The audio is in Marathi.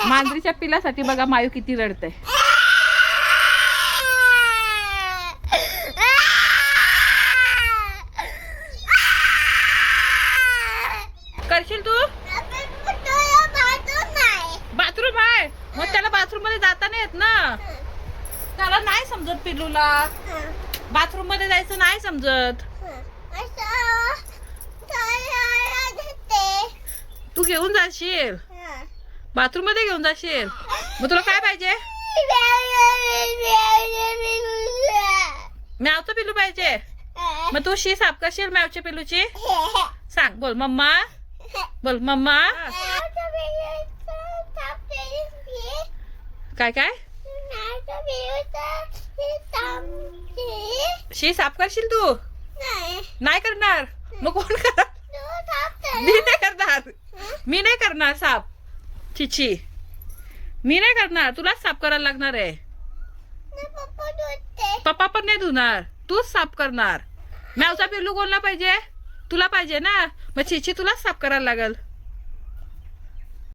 मांजरीच्या पिलासाठी बघा मायू किती रडते. करशील तू? बाथरूम आहे मग त्याला बाथरूम मध्ये जाता नाही येत ना. त्याला नाही समजत पिल्लूला बाथरूम मध्ये जायचं नाही समजत. तू घेऊन जाशील बाथरूम मध्ये घेऊन जाशील. मग तुला काय पाहिजे? मॅवचं पिल्लू पाहिजे. मग तू शी साफ करशील मॅवच्या पिल्लूची? सांग बोल मम्मा बोल मम्मा. काय काय शी साफ करशील तू? नाही करणार. मग कोण करणार? मी नाही करणार. मी नाही करणार साफ. चिची मी नाही करणार. तुलाच साफ करायला लागणार आहे. पप्पा पण नाही धुणार. तूच साफ करणार. मॅवचा पिल्लू कोणला पाहिजे? तुला पाहिजे ना. मग चिची तुलाच साफ करायला लागल.